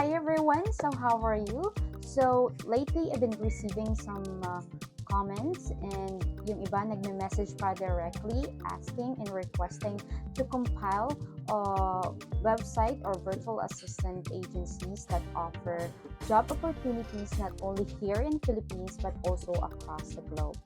Hi everyone. So how are you? So lately I've been receiving some comments and yung iba nagme-message pa directly asking and requesting to compile website or virtual assistant agencies that offer job opportunities not only here in Philippines but also across the globe.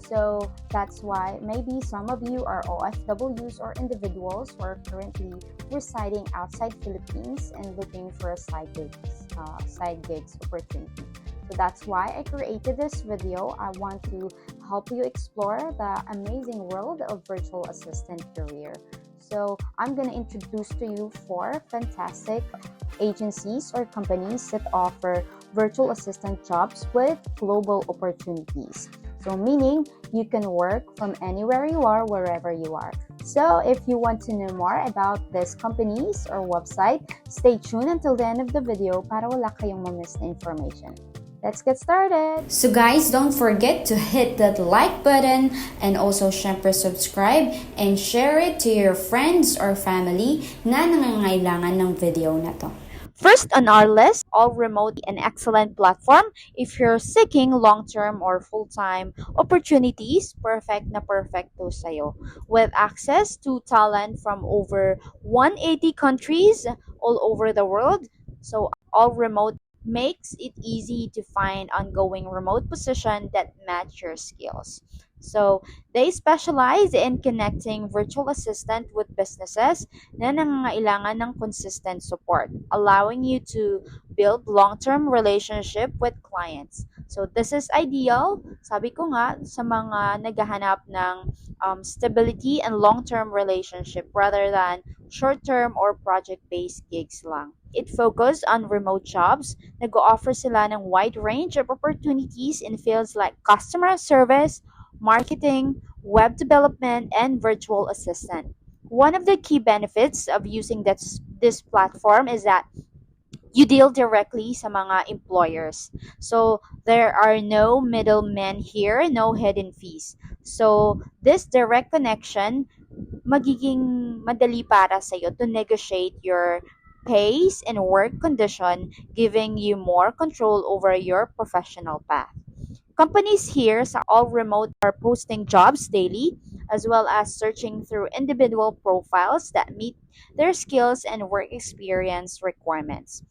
So that's why maybe some of you are OFWs or individuals who are currently residing outside Philippines and looking for a side gigs opportunity. So that's why I created this video. I want to help you explore the amazing world of virtual assistant career. So I'm going to introduce to you four fantastic agencies or companies that offer virtual assistant jobs with global opportunities. So meaning you can work from anywhere you are, wherever you are. So if you want to know more about these companies or website, stay tuned until the end of the video para wala kayong ma-miss na information. Let's get started! So guys, don't forget to hit that like button and also syempre subscribe and share it to your friends or family na nangangailangan ng video na to. First on our list, All Remote, an excellent platform if you're seeking long-term or full-time opportunities, perfect na perfecto sa'yo. With access to talent from over 180 countries all over the world, so All Remote makes it easy to find ongoing remote position that match your skills. So, they specialize in connecting virtual assistant with businesses na nangangailangan ng consistent support, allowing you to build long-term relationship with clients. So this is ideal, sabi ko nga, sa mga naghahanap ng stability and long-term relationship rather than short-term or project-based gigs lang. It focuses on remote jobs. Nag-offer sila ng wide range of opportunities in fields like customer service, marketing, web development, and virtual assistant. One of the key benefits of using this platform is that you deal directly sa mga employers. So there are no middlemen here, no hidden fees. So this direct connection magiging madali para sa iyo to negotiate your pays and work condition, giving you more control over your professional path. Companies here sa All Remote are posting jobs daily as well as searching through individual profiles that meet their skills and work experience requirements.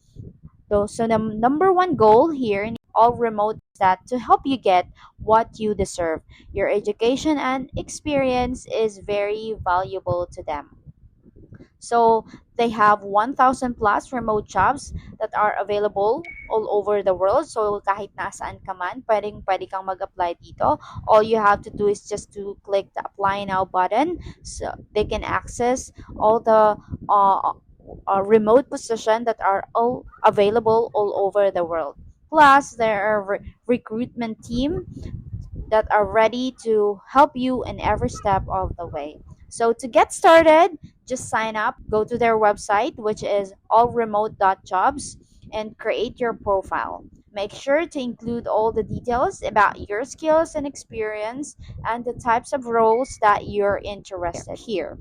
So the number one goal here in All Remote is that to help you get what you deserve. Your education and experience is very valuable to them. So they have 1,000 plus remote jobs that are available all over the world. So kahit nasaan ka man, pwede kang mag-apply dito. All you have to do is just to click the apply now button so they can access all the remote positions that are all available all over the world. Plus, there are recruitment team that are ready to help you in every step of the way. So to get started, just sign up, go to their website, which is allremote.jobs, and create your profile. Make sure to include all the details about your skills and experience and the types of roles that you're interested here.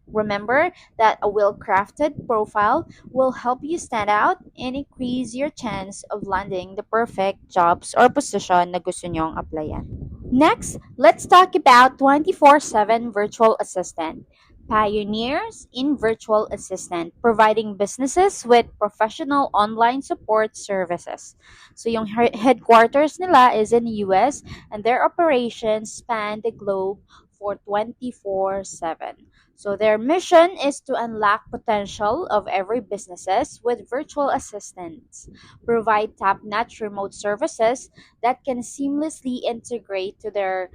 Remember that a well-crafted profile will help you stand out and increase your chance of landing the perfect jobs or position na gusto nyong applyan. Next, let's talk about 24/7 Virtual Assistant. Pioneers in virtual assistant, providing businesses with professional online support services. So yung headquarters nila is in the US and their operations span the globe for 24/7. So their mission is to unlock potential of every businesses with virtual assistants, provide top-notch remote services that can seamlessly integrate to their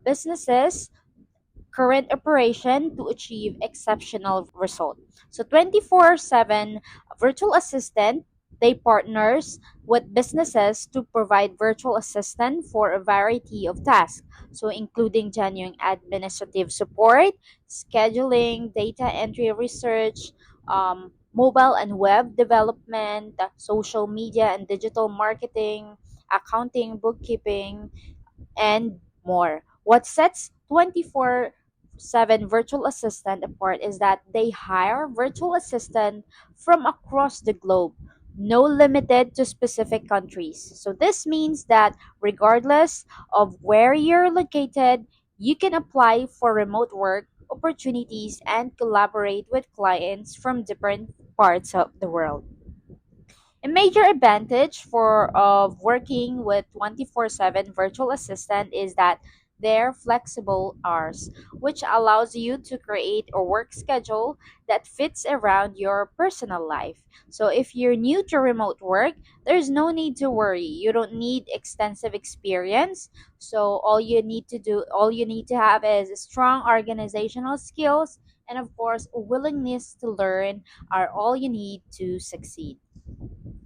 businesses current operation to achieve exceptional result. So 24/7 virtual assistant, they partners with businesses to provide virtual assistant for a variety of tasks. So including genuine administrative support, scheduling, data entry research, mobile and web development, social media and digital marketing, accounting, bookkeeping, and more. What sets 24/7 virtual assistant apart is that they hire virtual assistant from across the globe no limited to specific countries. So this means that regardless of where you're located, you can apply for remote work opportunities and collaborate with clients from different parts of the world. A major advantage for of working with 24/7 virtual assistant is that they're flexible hours, which allows you to create a work schedule that fits around your personal life. So if you're new to remote work, there's no need to worry. You don't need extensive experience. So all you need to have is strong organizational skills and of course a willingness to learn are all you need to succeed.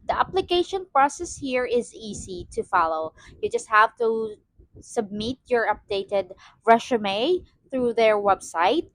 The application process here is easy to follow. You just have to submit your updated resume through their website.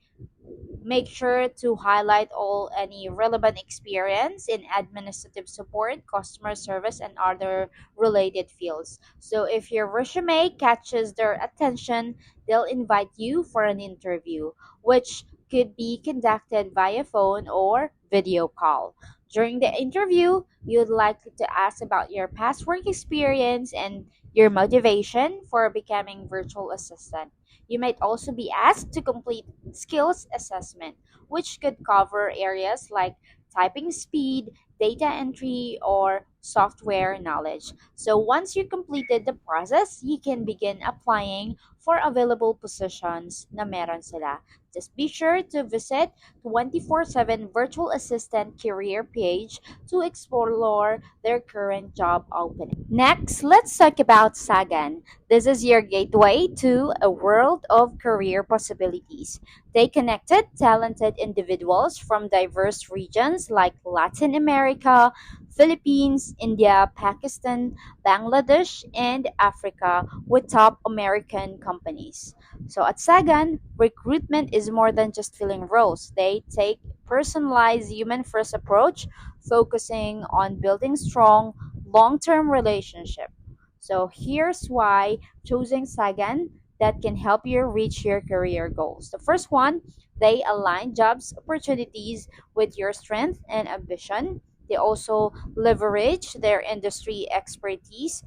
Make sure to highlight all any relevant experience in administrative support, customer service, and other related fields. So if your resume catches their attention, they'll invite you for an interview, which could be conducted via phone or video call. During the interview, you'd like to ask about your past work experience and your motivation for becoming virtual assistant. You might also be asked to complete skills assessment, which could cover areas like typing speed, data entry, or software knowledge. So once you completed the process, you can begin applying for available positions na meron sila. Just be sure to visit 24/7 Virtual Assistant career page to explore their current job opening. Next, let's talk about Sagan. This is your gateway to a world of career possibilities. They connected talented individuals from diverse regions like Latin America, Philippines, India, Pakistan, Bangladesh, and Africa with top American companies. So at Sagan, recruitment is more than just filling roles. They take personalized human first approach focusing on building strong long-term relationship. So here's why choosing Sagan that can help you reach your career goals. The first one, they align jobs opportunities with your strength and ambition. They also leverage their industry expertise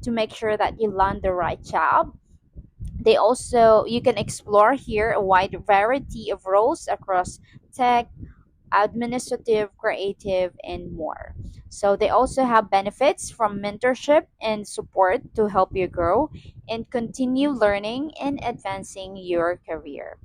to make sure that you land the right job. They also you can explore here a wide variety of roles across tech, administrative, creative, and more. So they also have benefits from mentorship and support to help you grow and continue learning and advancing your career.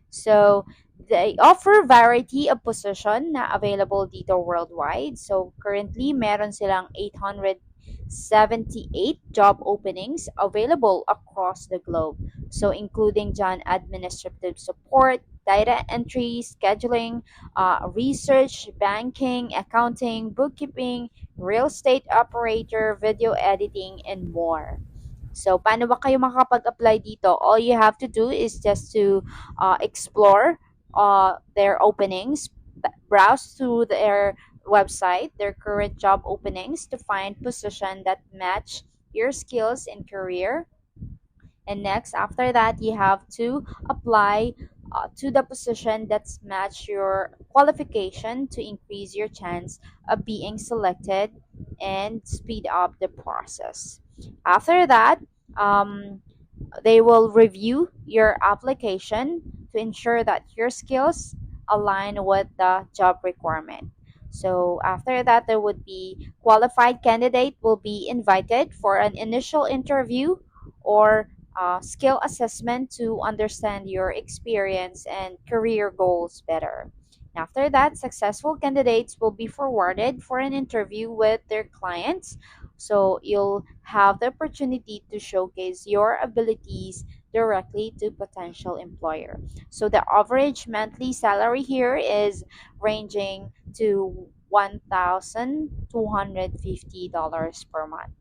So they offer variety of position na available dito worldwide. So currently meron silang 878 job openings available across the globe. So including dyan administrative support, data entry, scheduling, research, banking, accounting, bookkeeping, real estate operator, video editing, and more. So, paano ba kayo makakapag-apply dito? All you have to do is just to explore their openings, browse through their website, their current job openings to find position that match your skills and career. And next, after that, you have to apply to the position that's match your qualification to increase your chance of being selected and speed up the process. After that, um, they will review your application to ensure that your skills align with the job requirement. So after that, there would be qualified candidate will be invited for an initial interview or skill assessment to understand your experience and career goals better. After that, successful candidates will be forwarded for an interview with their clients, so you'll have the opportunity to showcase your abilities directly to potential employer. So the average monthly salary here is ranging to $1,250 per month.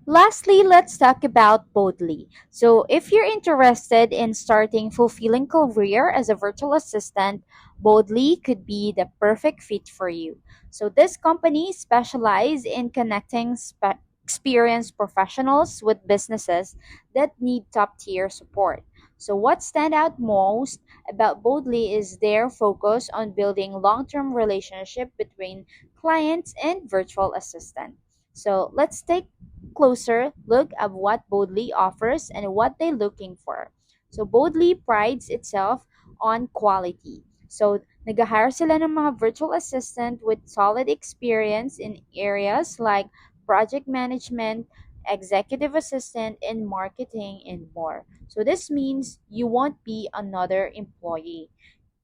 Lastly, let's talk about Boldly. So, if you're interested in starting fulfilling career as a virtual assistant, Boldly could be the perfect fit for you. So, this company specializes in connecting experienced professionals with businesses that need top-tier support. So what stand out most about Boldly is their focus on building long-term relationship between clients and virtual assistant. So let's take closer look at what Boldly offers and what they're looking for. So Boldly prides itself on quality. So nag-hire sila ng mga virtual assistant with solid experience in areas like project management, executive assistant, and marketing, and more. So this means you won't be another employee.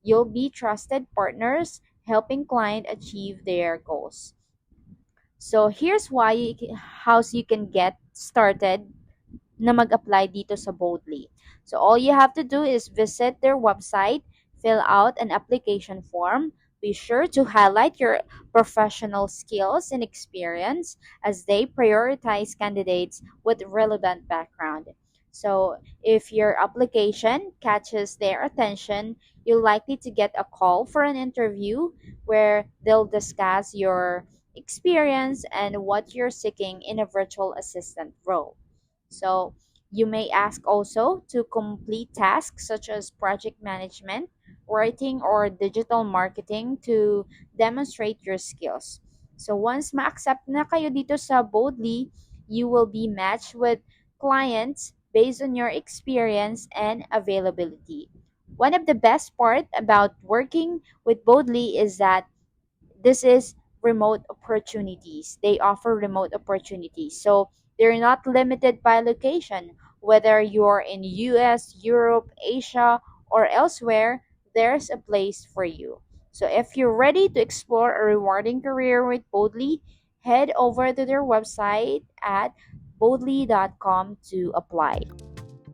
You'll be trusted partners helping client achieve their goals. So here's how you can get started na mag-apply dito sa Boldly. So all you have to do is visit their website, fill out an application form, be sure to highlight your professional skills and experience as they prioritize candidates with relevant background. So if your application catches their attention, you're likely to get a call for an interview where they'll discuss your experience and what you're seeking in a virtual assistant role. So you may ask also to complete tasks such as project management, writing, or digital marketing to demonstrate your skills. So once ma-accept na kayo dito sa Boldly, you will be matched with clients based on your experience and availability. One of the best part about working with Boldly is that this is remote opportunities. They offer remote opportunities. So they're not limited by location. Whether you're in US, Europe, Asia, or elsewhere, there's a place for you. So if you're ready to explore a rewarding career with Boldly, head over to their website at boldly.com to apply.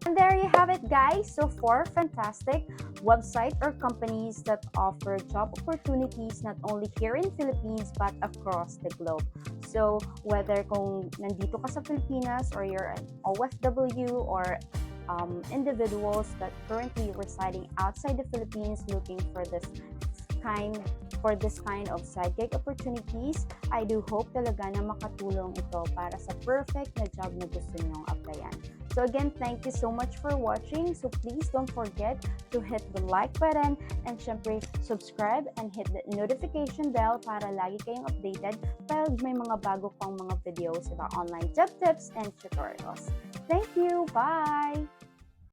And there you have it, guys. So, four fantastic websites or companies that offer job opportunities not only here in Philippines but across the globe. So, whether kung nandito ka sa Pilipinas or you're an OFW or individuals that currently residing outside the Philippines looking kind for this kind of side gig opportunities, I do hope talaga na makatulong ito para sa perfect na job na gusto nyong applyan. So again, thank you so much for watching. So please don't forget to hit the like button and syempre subscribe and hit the notification bell para lagi kayong updated pag may mga bago pang mga videos about online job tips and tutorials. Thank you. Bye!